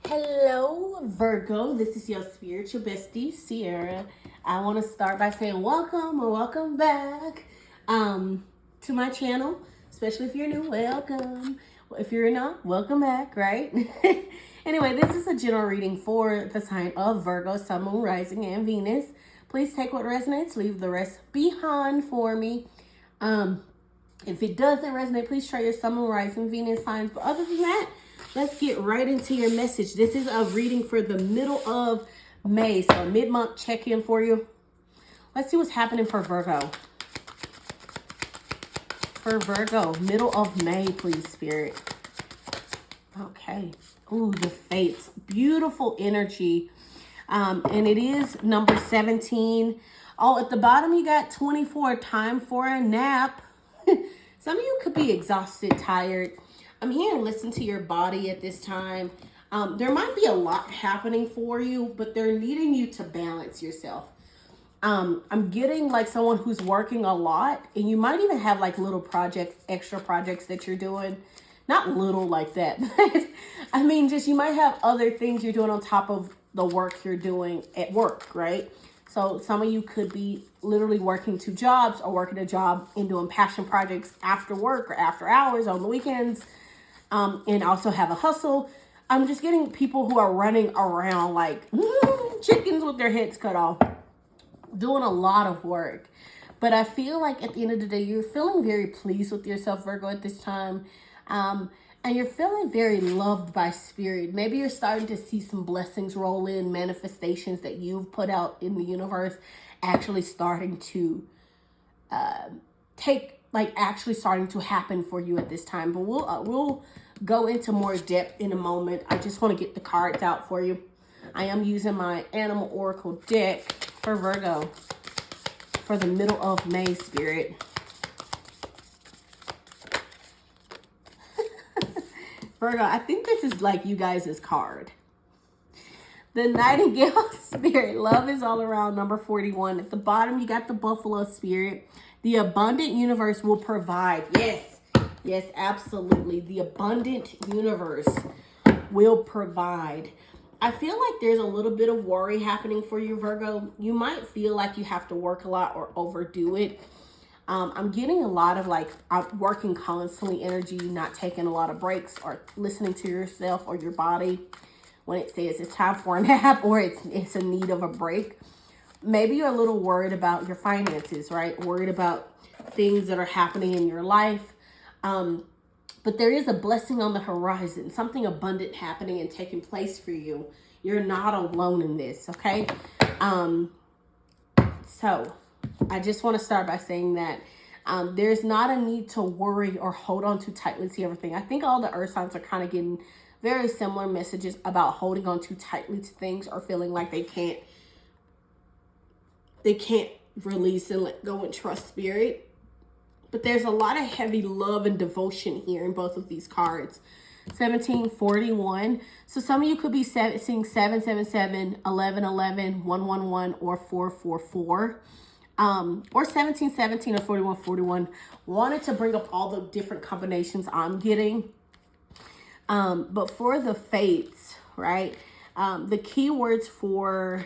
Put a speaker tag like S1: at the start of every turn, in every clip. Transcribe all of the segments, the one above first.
S1: Hello, Virgo. This is your spiritual bestie, Ciara. I want to start by saying welcome or welcome back to my channel, especially if you're new. Welcome. If you're not, welcome back, right? Anyway, this is a general reading for the sign of Virgo, Sun, Moon, Rising, and Venus. Please take what resonates, leave the rest behind for me. If it doesn't resonate, please try your Sun, Moon, Rising, Venus signs. But other than that, let's get right into your message. This is a reading for the middle of May. So mid-month check-in for you. Let's see what's happening for Virgo. For Virgo, middle of May, please, Spirit. Okay. Ooh, the Fates. Beautiful energy. And it is number 17. Oh, at the bottom you got 24. Time for a nap. Some of you could be exhausted, tired. I'm here to listen to your body at this time. There might be a lot happening for you, but they're needing you to balance yourself. I'm getting like someone who's working a lot, and you might even have like little projects, extra projects that you're doing. Not little like that, but I mean, just you might have other things you're doing on top of the work you're doing at work, right? So some of you could be literally working 2 jobs or working a job and doing passion projects after work or after hours on the weekends. And also have a hustle. I'm just getting people who are running around like chickens with their heads cut off, doing a lot of work. But I feel like at the end of the day, you're feeling very pleased with yourself, Virgo, at this time. And you're feeling very loved by spirit. Maybe you're starting to see some blessings roll in, manifestations that you've put out in the universe actually starting to actually starting to happen for you at this time. But we'll go into more depth in a moment. I just want to get the cards out for you. I am using my Animal Oracle deck for Virgo for the middle of May, Spirit. Virgo, I think this is like you guys' card. The Nightingale Spirit. Love is all around, number 41. At the bottom, you got the Buffalo Spirit. The abundant universe will provide. Yes. Yes, absolutely. The abundant universe will provide. I feel like there's a little bit of worry happening for you, Virgo. You might feel like you have to work a lot or overdo it. I'm getting a lot of like working constantly energy, not taking a lot of breaks or listening to yourself or your body when it says it's time for a nap or it's in need of a break. Maybe you're a little worried about your finances, right? Worried about things that are happening in your life. But there is a blessing on the horizon, something abundant happening and taking place for you. You're not alone in this, okay? So I just want to start by saying that there's not a need to worry or hold on too tightly to everything. I think all the earth signs are kind of getting very similar messages about holding on too tightly to things or feeling like they can't release and let go and trust spirit. But there's a lot of heavy love and devotion here in both of these cards. 1741. So some of you could be seeing 777, 1111, 111, or 444. Or 1717 or 4141. Wanted to bring up all the different combinations I'm getting. But for the fates, right? The keywords for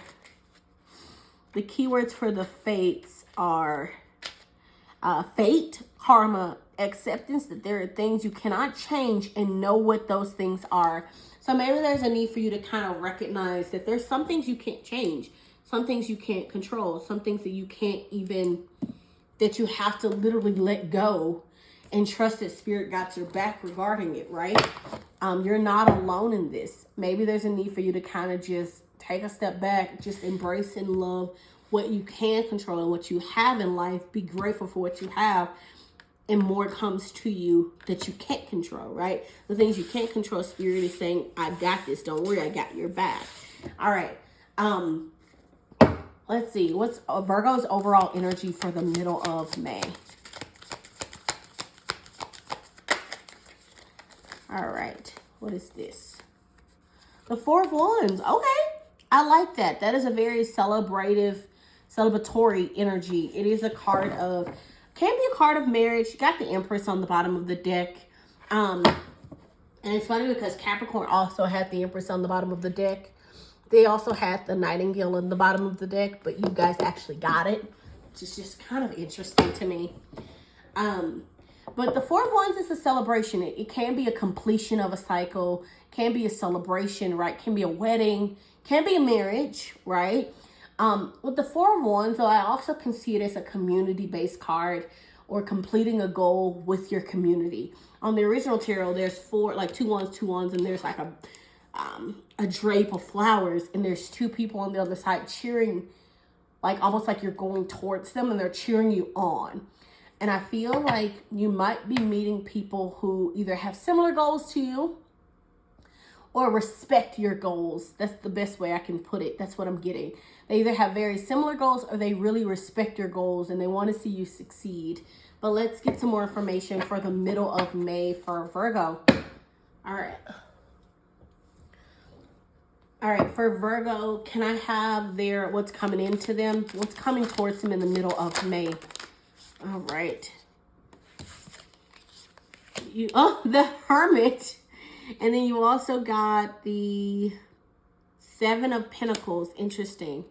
S1: the fates are fate, karma, acceptance that there are things you cannot change and know what those things are. So maybe there's a need for you to kind of recognize that there's some things you can't change, some things you can't control, some things that you can't even, that you have to literally let go and trust that spirit got your back regarding it, right? You're not alone in this. Maybe there's a need for you to kind of just take a step back, just embrace and love what you can control and what you have in life. Be grateful for what you have, and more comes to you that you can't control, right? The things you can't control, spirit is saying, I got this. Don't worry, I got your back. All right. Let's see. What's Virgo's overall energy for the middle of May? All right. What is this? The Four of Wands. Okay. I like that. That is a very celebratory energy. It is a card of, can be a card of marriage. You got the Empress on the bottom of the deck. And it's funny because Capricorn also had the Empress on the bottom of the deck. They also had the Nightingale on the bottom of the deck, but you guys actually got it, which is just kind of interesting to me. But the Four of Wands is a celebration. It can be a completion of a cycle, can be a celebration, right? Can be a wedding, can be a marriage, right? With the Four of Wands, though, I also can see it as a community-based card or completing a goal with your community. On the original tarot, there's four, like two wands, and there's like a drape of flowers, and there's two people on the other side cheering, like almost like you're going towards them and they're cheering you on. And I feel like you might be meeting people who either have similar goals to you or respect your goals. That's the best way I can put it. That's what I'm getting. They either have very similar goals or they really respect your goals and they want to see you succeed. But let's get some more information for the middle of May for Virgo. All right. All right, for Virgo, can I have what's coming into them? What's coming towards them in the middle of May? All right. The Hermit. And then you also got the Seven of Pentacles. Interesting.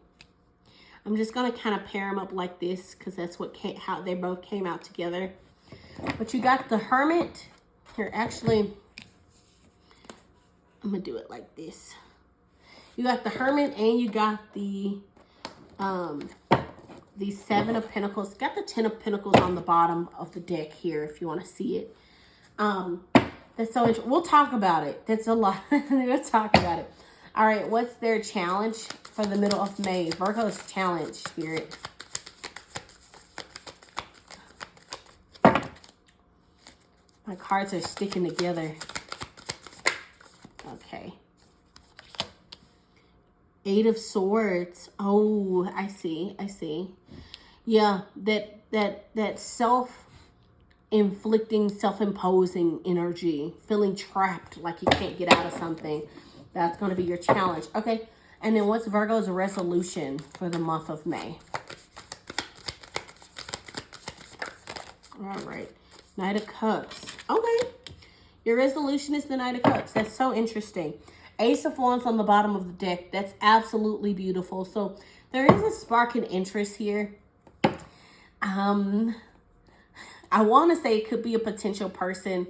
S1: I'm just going to kind of pair them up like this because that's how they both came out together. But you got the Hermit. Here, actually, I'm going to do it like this. You got the Hermit and you got the Seven of Pentacles. Got the Ten of Pentacles on the bottom of the deck here if you want to see it. That's so interesting. We'll talk about it. That's a lot. We'll talk about it. All right, what's their challenge for the middle of May? Virgo's challenge, Spirit. My cards are sticking together. Okay. Eight of Swords. Oh, I see. Yeah, that self-inflicting, self-imposing energy, feeling trapped like you can't get out of something. That's going to be your challenge. Okay, and then what's Virgo's resolution for the month of May? All right, Knight of Cups. Okay, your resolution is the Knight of Cups. That's so interesting. Ace of Wands on the bottom of the deck. That's absolutely beautiful. So there is a spark in interest here. I want to say it could be a potential person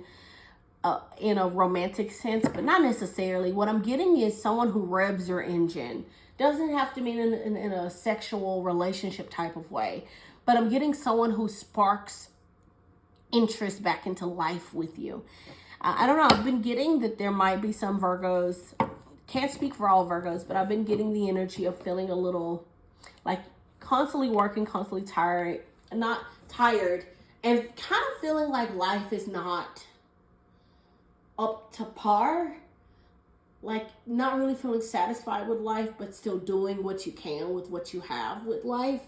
S1: in a romantic sense, but not necessarily. What I'm getting is someone who revs your engine. Doesn't have to mean in a sexual relationship type of way, but I'm getting someone who sparks interest back into life with you. I don't know. I've been getting that there might be some Virgos. Can't speak for all Virgos, but I've been getting the energy of feeling a little like constantly working, constantly tired, and kind of feeling like life is not up to par. Like not really feeling satisfied with life, but still doing what you can with what you have with life.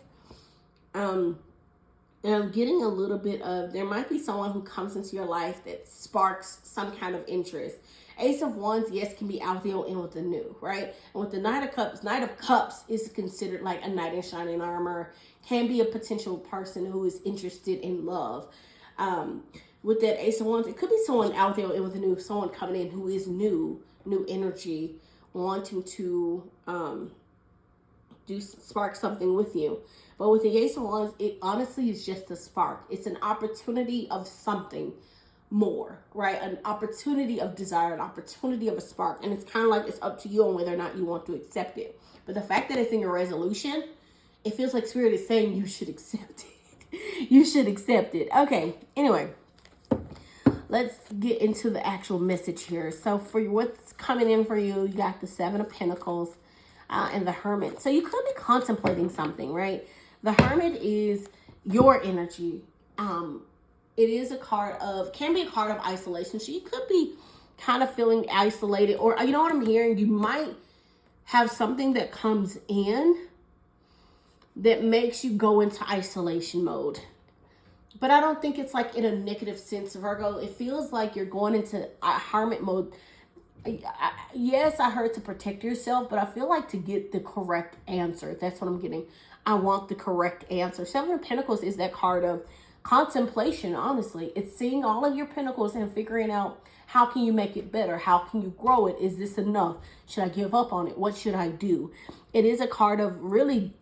S1: And I'm getting a little bit of, there might be someone who comes into your life that sparks some kind of interest. Ace of Wands, yes, can be out the old and with the new, right? And with the Knight of Cups is considered like a knight in shining armor. Can be a potential person who is interested in love. With that Ace of Wands, it could be someone out there and with the new, someone coming in who is new energy, wanting to spark something with you. But with the Ace of Wands, it honestly is just a spark. It's an opportunity of something more, right? An opportunity of desire, an opportunity of a spark. And it's kind of like it's up to you on whether or not you want to accept it. But the fact that it's in your resolution, it feels like Spirit is saying you should accept it. You should accept it. Okay, anyway, let's get into the actual message here. So for what's coming in for you, you got the Seven of Pentacles and the Hermit. So you could be contemplating something, right? The Hermit is your energy. It is can be a card of isolation. So you could be kind of feeling isolated, or you know what I'm hearing? You might have something that comes in that makes you go into isolation mode. But I don't think it's like in a negative sense, Virgo. It feels like you're going into hermit mode. Yes, I heard to protect yourself, but I feel like to get the correct answer. That's what I'm getting. I want the correct answer. Seven of Pentacles is that card of contemplation, honestly. It's seeing all of your pentacles and figuring out, how can you make it better? How can you grow it? Is this enough? Should I give up on it? What should I do? It is a card of really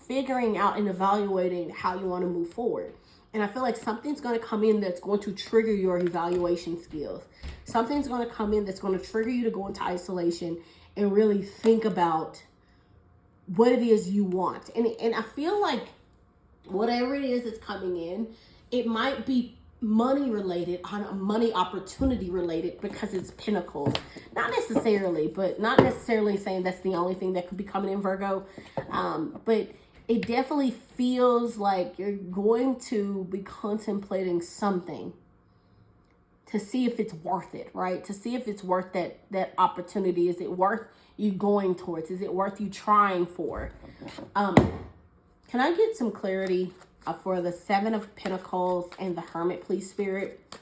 S1: figuring out and evaluating how you want to move forward. And I feel like something's going to come in that's going to trigger your evaluation skills. Something's going to come in that's going to trigger you to go into isolation and really think about what it is you want. And I feel like whatever it is that's coming in, it might be money related, on a money opportunity related, because it's pentacles. Not necessarily, but not necessarily saying that's the only thing that could be coming in, Virgo. But it definitely feels like you're going to be contemplating something to see if it's worth it, right? To see if it's worth that opportunity. Is it worth you going towards? Is it worth you trying for? Can I get some clarity for the Seven of Pentacles and the Hermit, please, Spirit?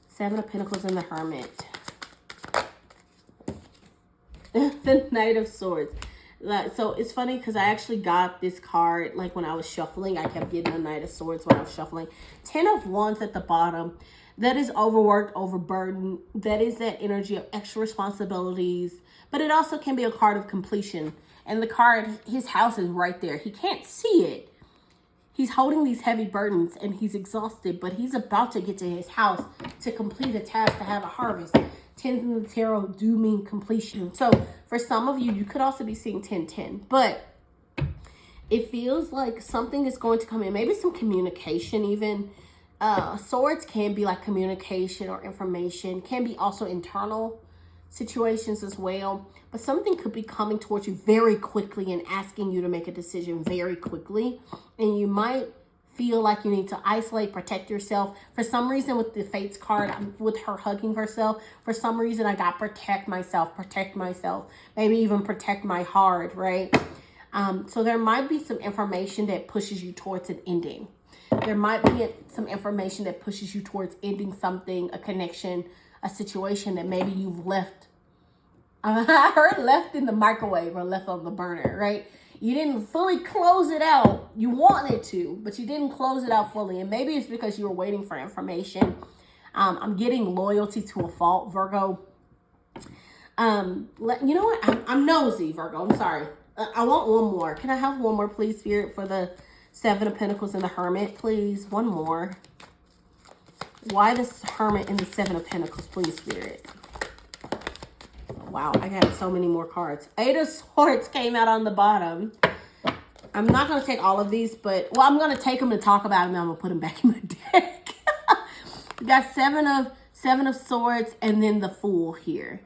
S1: Seven of Pentacles and the Hermit. The Knight of Swords. So it's funny because I actually got this card like when I was shuffling. I kept getting the Knight of Swords when I was shuffling. 10 of Wands at the bottom. That is overworked, overburdened. That is that energy of extra responsibilities. But it also can be a card of completion. And the card, his house is right there. He can't see it. He's holding these heavy burdens and he's exhausted, but he's about to get to his house to complete a task, to have a harvest. Tens in the tarot do mean completion. So for some of you, you could also be seeing 10-10, but it feels like something is going to come in. Maybe some communication even. Swords can be like communication or information. Can be also internal situations as well. But something could be coming towards you very quickly and asking you to make a decision very quickly. And you might feel like you need to isolate, protect yourself. For some reason with the Fates card, with her hugging herself, for some reason I got protect myself. Maybe even protect my heart, right? So there might be some information that pushes you towards an ending. There might be some information that pushes you towards ending something, a connection, a situation that maybe you've left. I heard left in the microwave or left on the burner, right? You didn't fully close it out. You wanted to, but you didn't close it out fully. And maybe it's because you were waiting for information. I'm getting loyalty to a fault, Virgo. You know what? I'm nosy, Virgo. I'm sorry. I want one more. Can I have one more, please, Spirit, for the Seven of Pentacles and the Hermit, please? One more. Why the Hermit and the Seven of Pentacles, please, Spirit? Wow, I got so many more cards. Eight of Swords came out on the bottom. I'm not going to take all of these, but, well, I'm going to take them to talk about them, and I'm going to put them back in my deck. We got Seven of Swords and then the Fool here.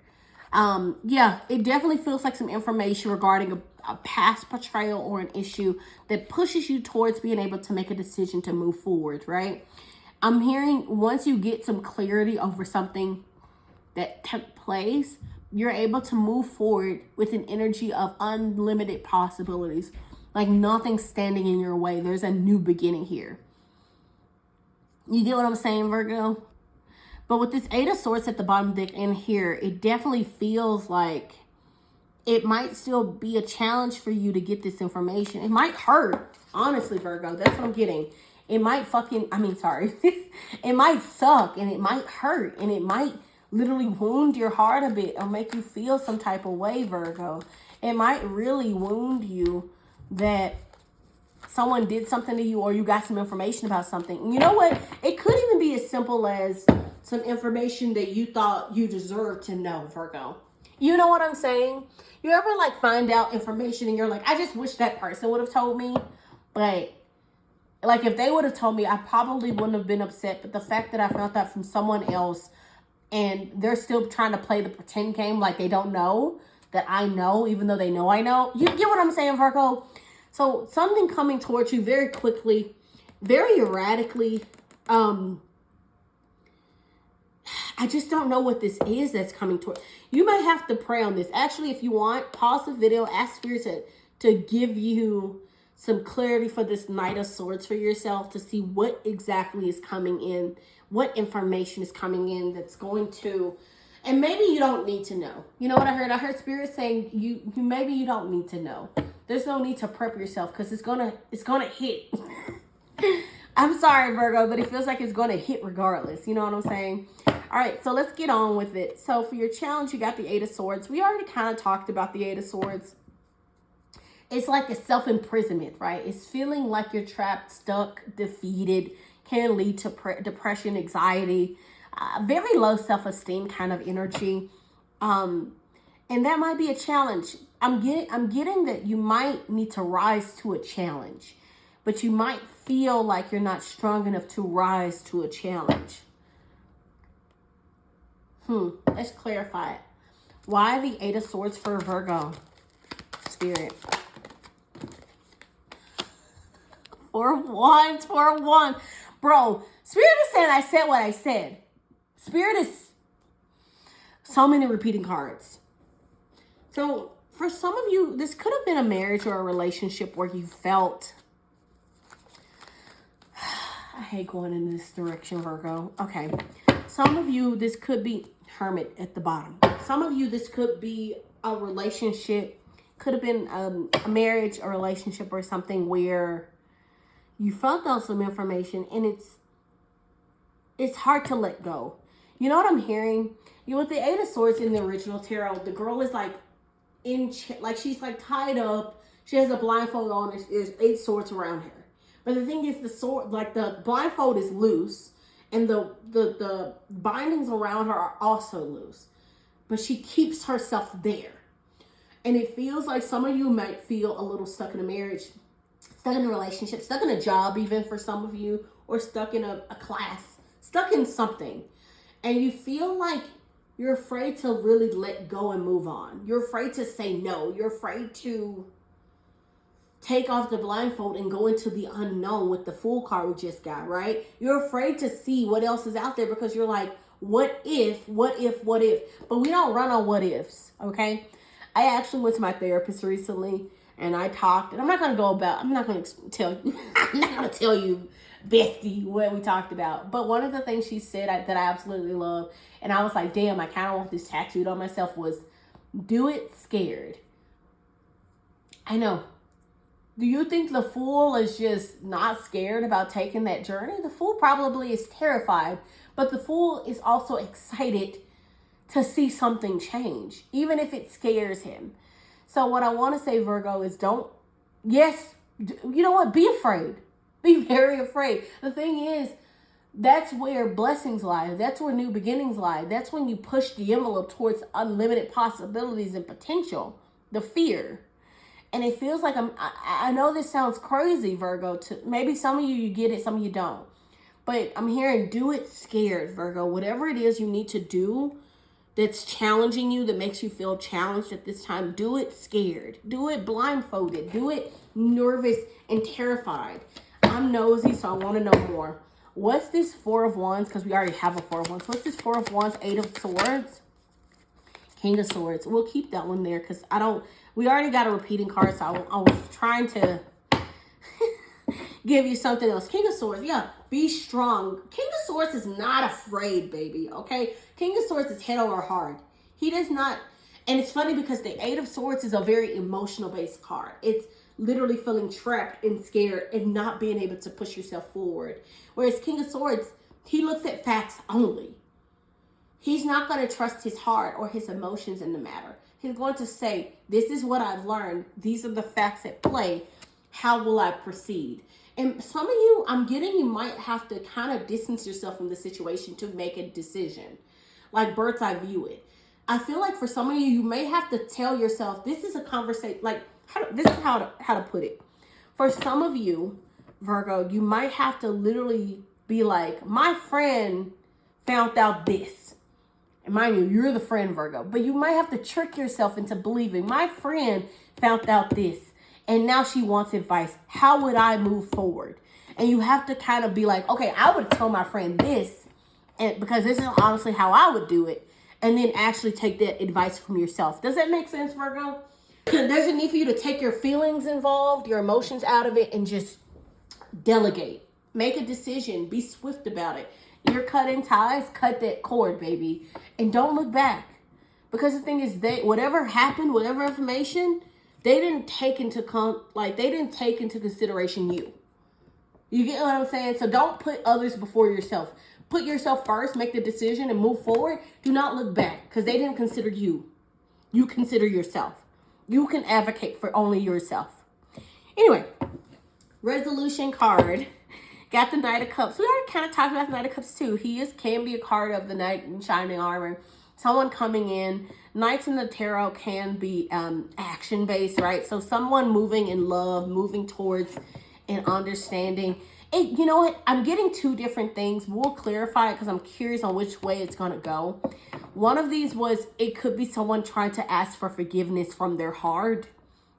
S1: Yeah, it definitely feels like some information regarding a past betrayal or an issue that pushes you towards being able to make a decision to move forward, right? I'm hearing once you get some clarity over something that took place, you're able to move forward with an energy of unlimited possibilities. Like nothing's standing in your way. There's a new beginning here. You get what I'm saying, Virgo? But with this Eight of Swords at the bottom of the deck in here, it definitely feels like it might still be a challenge for you to get this information. It might hurt, honestly, Virgo. That's what I'm getting. It might it might suck and it might hurt and it might literally wound your heart a bit or make you feel some type of way, Virgo. It might really wound you that someone did something to you or you got some information about something. And you know what? It could even be as simple as some information that you thought you deserved to know, Virgo. You know what I'm saying? You ever like find out information and you're like, I just wish that person would have told me. But like if they would have told me, I probably wouldn't have been upset. But the fact that I found that from someone else and they're still trying to play the pretend game like they don't know that I know, even though they know I know. You get what I'm saying, Virgo? So something coming towards you very quickly, very erratically. I just don't know what this is that's coming toward. You might have to pray on this. Actually, if you want, pause the video, ask Spirit to give you some clarity for this Knight of Swords for yourself to see what exactly is coming in, what information is coming in that's going to, and maybe you don't need to know. You know what I heard? I heard Spirit saying maybe you don't need to know. There's no need to prep yourself because it's gonna hit. I'm sorry, Virgo, but it feels like it's going to hit regardless. You know what I'm saying? All right, so let's get on with it. So for your challenge, you got the Eight of Swords. We already kind of talked about the Eight of Swords. It's like a self-imprisonment, right? It's feeling like you're trapped, stuck, defeated, can lead to depression, anxiety, very low self-esteem kind of energy. And that might be a challenge. I'm getting that you might need to rise to a challenge, but you might feel like you're not strong enough to rise to a challenge. Let's clarify it. Why the Eight of Swords for Virgo? Spirit. Four of Wands. Bro, Spirit is saying I said what I said. Spirit is so many repeating cards. So for some of you, this could have been a marriage or a relationship where you felt, I hate going in this direction, Virgo. Okay. Some of you, this could be Hermit at the bottom. Some of you, this could be a relationship, could have been a marriage, a relationship or something where you found out some information and it's hard to let go. You know what I'm hearing? You with the Eight of Swords in the original tarot, the girl is like she's like tied up. She has a blindfold on. There's 8 swords around her. But the thing is, the sword, like the blindfold is loose, and the bindings around her are also loose. But she keeps herself there. And it feels like some of you might feel a little stuck in a marriage, stuck in a relationship, stuck in a job even for some of you, or stuck in a class, stuck in something. And you feel like you're afraid to really let go and move on. You're afraid to say no. You're afraid to take off the blindfold and go into the unknown with the Fool card we just got, right? You're afraid to see what else is out there because you're like, what if? But we don't run on what ifs, okay? I actually went to my therapist recently and I talked, and I'm not going to tell you, bestie, what we talked about. But one of the things she said that I absolutely love, and I was like, damn, I kind of want this tattooed on myself, was do it scared. I know. Do you think the Fool is just not scared about taking that journey? The Fool probably is terrified, but the Fool is also excited to see something change, even if it scares him. So what I want to say, Virgo, is you know what? Be afraid. Be very afraid. The thing is, that's where blessings lie. That's where new beginnings lie. That's when you push the envelope towards unlimited possibilities and potential. The fear. And it feels like I know this sounds crazy, Virgo. Maybe some of you get it, some of you don't. But I'm hearing do it scared, Virgo. Whatever it is you need to do that's challenging you, that makes you feel challenged at this time, do it scared. Do it blindfolded. Do it nervous and terrified. I'm nosy, so I want to know more. What's this Four of Wands? Because we already have a Four of Wands. What's this Four of Wands, Eight of Swords, King of Swords? We'll keep that one there because we already got a repeating card, so I was trying to give you something else. King of Swords, yeah, be strong. King of Swords is not afraid, baby, okay? King of Swords is head over heart. He does not, and it's funny because the Eight of Swords is a very emotional-based card. It's literally feeling trapped and scared and not being able to push yourself forward. Whereas King of Swords, he looks at facts only. He's not going to trust his heart or his emotions in the matter. He's going to say, this is what I've learned. These are the facts at play. How will I proceed? And some of you, I'm getting you might have to kind of distance yourself from the situation to make a decision. Like bird's eye view it. I feel like for some of you, you may have to tell yourself, this is a conversation, like, this is how to put it. For some of you, Virgo, you might have to literally be like, my friend found out this. And mind you, you're the friend, Virgo. But you might have to trick yourself into believing, my friend found out this. And now she wants advice. How would I move forward? And you have to kind of be like, okay, I would tell my friend this. And because this is honestly how I would do it. And then actually take that advice from yourself. Does that make sense, Virgo? There's a need for you to take your feelings involved, your emotions out of it, and just delegate. Make a decision. Be swift about it. You're cutting ties, cut that cord, baby. And don't look back. Because the thing is, whatever happened, whatever information, they didn't take into consideration you. You get what I'm saying? So don't put others before yourself. Put yourself first, make the decision and move forward. Do not look back because they didn't consider you. You consider yourself. You can advocate for only yourself. Anyway, resolution card. Got the Knight of Cups. We already kind of talked about the Knight of Cups too. He can be a card of the Knight in shining armor. Someone coming in. Knights in the tarot can be action-based, right? So someone moving in love, moving towards an understanding. You know what? I'm getting two different things. We'll clarify it because I'm curious on which way it's going to go. One of these was, it could be someone trying to ask for forgiveness from their heart,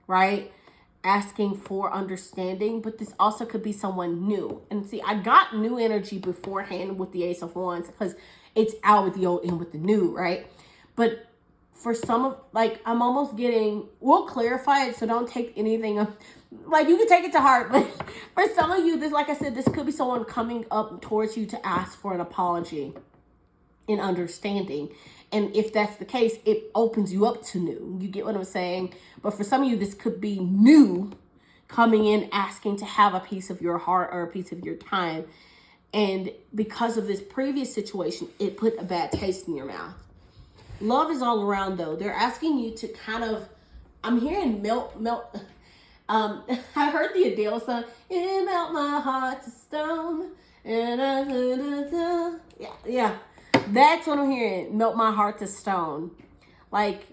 S1: right? Asking for understanding, but this also could be someone new. And see, I got new energy beforehand with the Ace of Wands because it's out with the old and with the new, right? But for some of, like, I'm almost getting, we'll clarify it, so don't take anything up. Like, you can take it to heart, but for some of you, this, like I said, this could be someone coming up towards you to ask for an apology and understanding. And if that's the case, it opens you up to new. You get what I'm saying? But for some of you, this could be new coming in, asking to have a piece of your heart or a piece of your time. And because of this previous situation, it put a bad taste in your mouth. Love is all around, though. They're asking you to kind of, I'm hearing melt. I heard the Adele song, "It melt my heart to stone." And yeah. That's what I'm hearing. Melt my heart to stone. Like,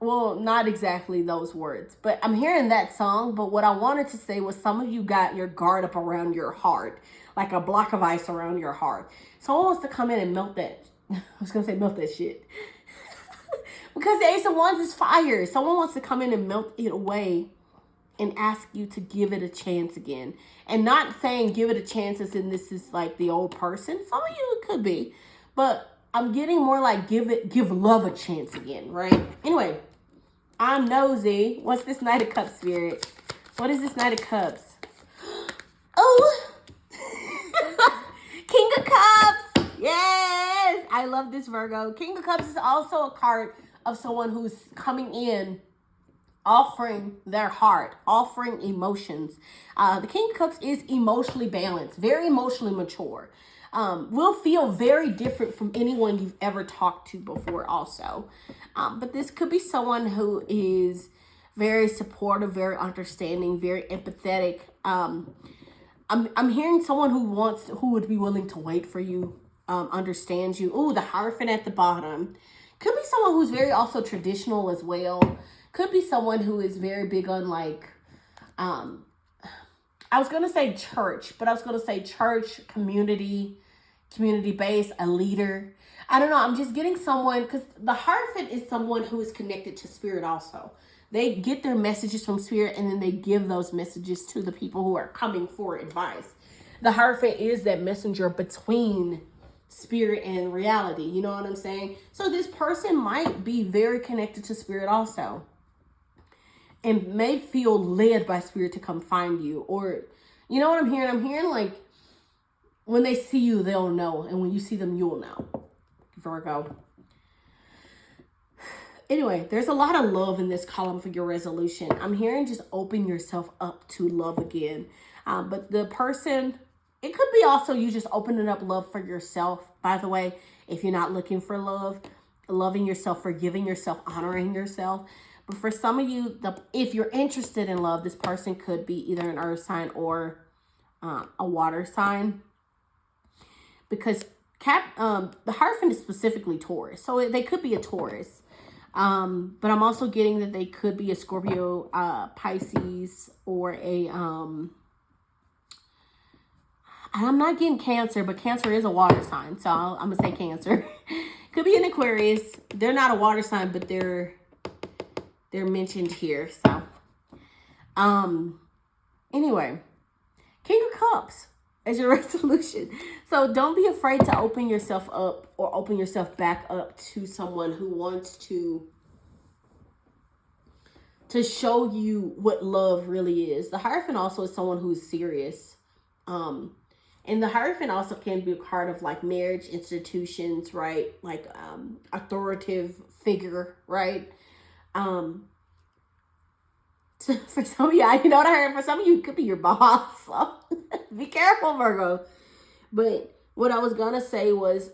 S1: well, not exactly those words, but I'm hearing that song. But what I wanted to say was, some of you got your guard up around your heart, like a block of ice around your heart. Someone wants to come in and melt that. I was going to say melt that shit. Because the Ace of Wands is fire. Someone wants to come in and melt it away and ask you to give it a chance again. And not saying give it a chance as in this is like the old person. Some of you it could be. But I'm getting more like give love a chance again, right? Anyway, I'm nosy. What's this Knight of Cups, Spirit? What is this Knight of Cups? Oh! King of Cups! Yes! I love this, Virgo. King of Cups is also a card of someone who's coming in, offering their heart, offering emotions. The King of Cups is emotionally balanced, very emotionally mature. Will feel very different from anyone you've ever talked to before also. But this could be someone who is very supportive, very understanding, very empathetic. I'm hearing someone who would be willing to wait for you, understand you. Ooh, the Hierophant at the bottom. Could be someone who's very also traditional as well. Could be someone who is very big on like, I was going to say church, but I was going to say church, community-based, a leader. I don't know. I'm just getting someone, because the Hierophant is someone who is connected to spirit also. They get their messages from spirit and then they give those messages to the people who are coming for advice. The Hierophant is that messenger between spirit and reality. You know what I'm saying? So this person might be very connected to spirit also, and may feel led by spirit to come find you. Or, you know what I'm hearing? I'm hearing like, when they see you, they'll know. And when you see them, you'll know. Virgo. Anyway, there's a lot of love in this column for your resolution. I'm hearing just open yourself up to love again. But the person, it could be also you just opening up love for yourself. By the way, if you're not looking for love, loving yourself, forgiving yourself, honoring yourself. But for some of you, if you're interested in love, this person could be either an earth sign or a water sign. Because the Hierophant is specifically Taurus. So they could be a Taurus. But I'm also getting that they could be a Scorpio, Pisces, or a... I'm not getting Cancer, but Cancer is a water sign. So I'm going to say Cancer. Could be an Aquarius. They're not a water sign, but they're mentioned here. So, anyway, King of Cups as your resolution. So don't be afraid to open yourself up or open yourself back up to someone who wants to show you what love really is. The Hierophant also is someone who's serious. And the Hierophant also can be a card of like marriage institutions, right? Like authoritative figure, right? So for some of y'all, you know what I heard? For some of you, it could be your boss. So be careful, Virgo. But what I was going to say was,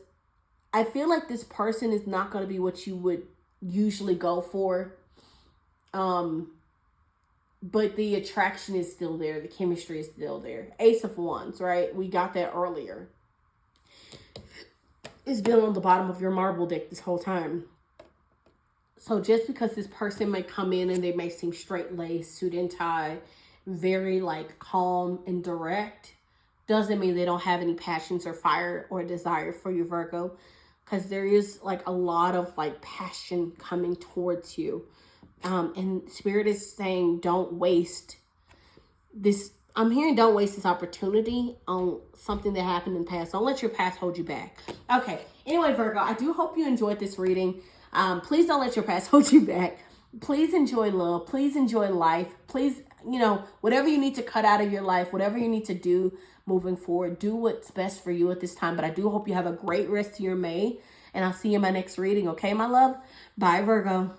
S1: I feel like this person is not going to be what you would usually go for. But the attraction is still there. The chemistry is still there. Ace of Wands, right? We got that earlier. It's been on the bottom of your marble deck this whole time. So just because this person may come in and they may seem straight-laced, suit and tie, very like calm and direct, doesn't mean they don't have any passions or fire or desire for you, Virgo. Because there is like a lot of like passion coming towards you. And Spirit is saying, don't waste this. I'm hearing don't waste this opportunity on something that happened in the past. Don't let your past hold you back. Okay. Anyway, Virgo, I do hope you enjoyed this reading. Please don't let your past hold you back. Please enjoy love. Please enjoy life. Please, whatever you need to cut out of your life, whatever you need to do moving forward, do what's best for you at this time. But I do hope you have a great rest of your May. And I'll see you in my next reading. Okay, my love? Bye, Virgo.